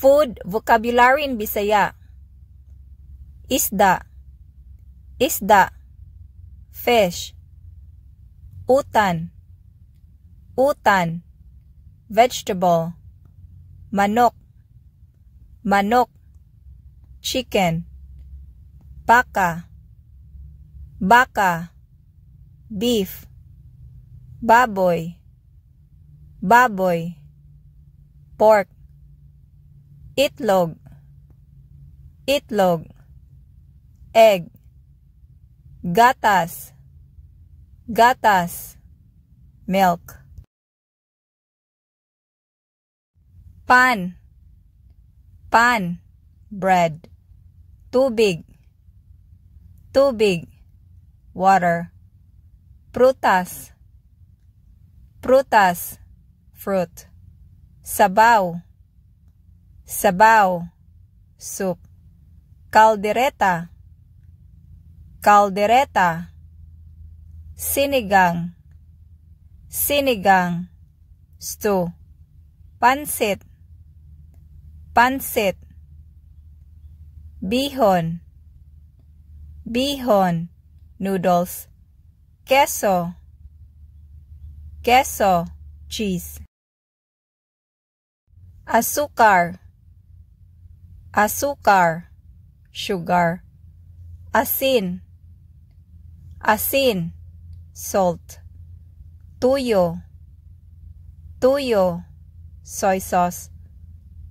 Food vocabulary in Bisaya. Isda, isda. Fish. Utan, utan. Vegetable. Manok, manok. Chicken. Baka, baka. Beef. Baboy, baboy. Pork. Itlog, itlog. Egg. Gatas, gatas. Milk. Pan, pan. Bread. Tubig, tubig. Water. Prutas, prutas. Fruit. Sabaw, sabaw. Soup. Caldereta, caldereta. Sinigang, sinigang. Stew. Pansit, pansit. Bihon, bihon. Noodles. Queso, queso. Cheese. Azúcar, azúcar. Sugar. Asin, asin. Salt. Tuyo, tuyo. Soy sauce.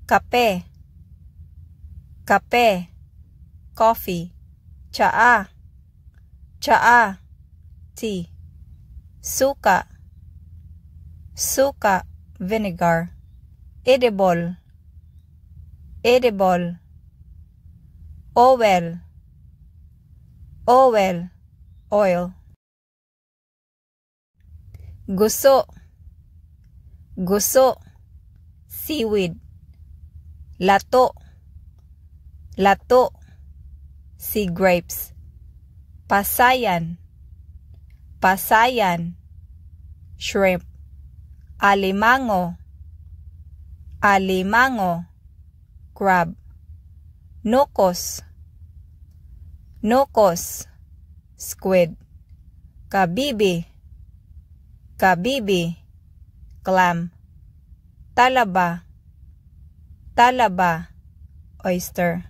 Kape, kape. Coffee. Tsaa, tsaa. Tea. Suka, suka. Vinegar. Edible, edible. Oil, oil. Oil. Guso, guso. Seaweed. Lato, lato. Sea grapes. Pasayan, pasayan. Shrimp. Alimango, alimango. Crab. Nokos, nokos. Squid. Kabibi, kabibi. Clam. Talaba, talaba. Oyster.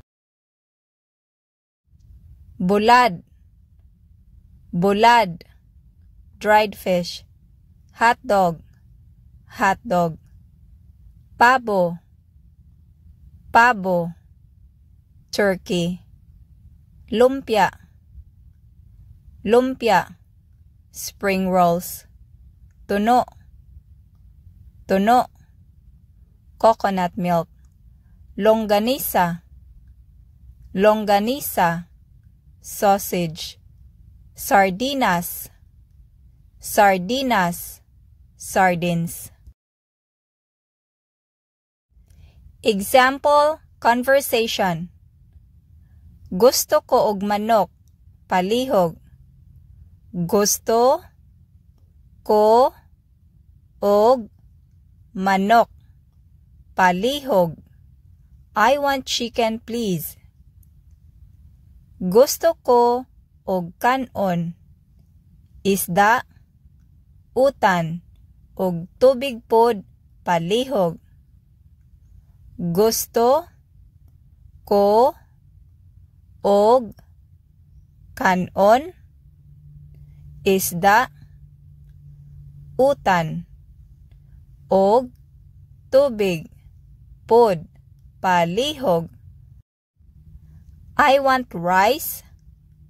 Bulad, bulad. Dried fish. Hotdog, hotdog. Pabo, pabo. Turkey. Lumpia, lumpia. Spring rolls. Tuno, tuno. Coconut milk. Longanisa, longanisa. Sausage. Sardinas, sardinas. Sardines. Example conversation. Gusto ko og manok, palihog. Gusto ko og manok, palihog. I want chicken please. Gusto ko og kanon, isda, utan, og tubig pod, palihog. Gusto ko og kanon, isda, utan, og tubig pod, palihog. I want rice,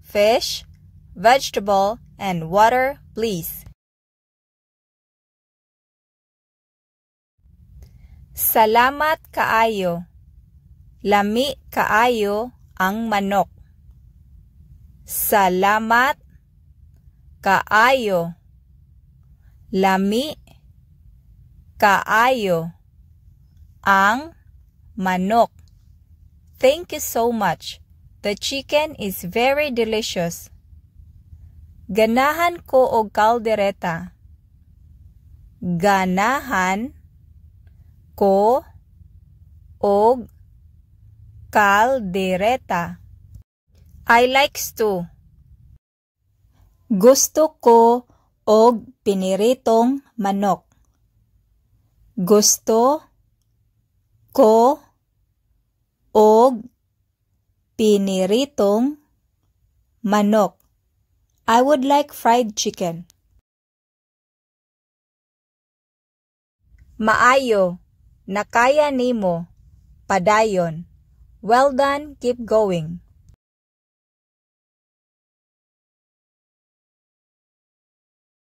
fish, vegetable, and water, please. Salamat kaayo. Lami kaayo ang manok. Salamat kaayo. Lami kaayo ang manok. Thank you so much. The chicken is very delicious. Ganahan ko og caldereta. Ganahan ko og caldereta. I like stew. Gusto ko og piniritong manok. Gusto ko og piniritong manok. I would like fried chicken. Maayo, nakaya nimo, padayon. Well done, keep going.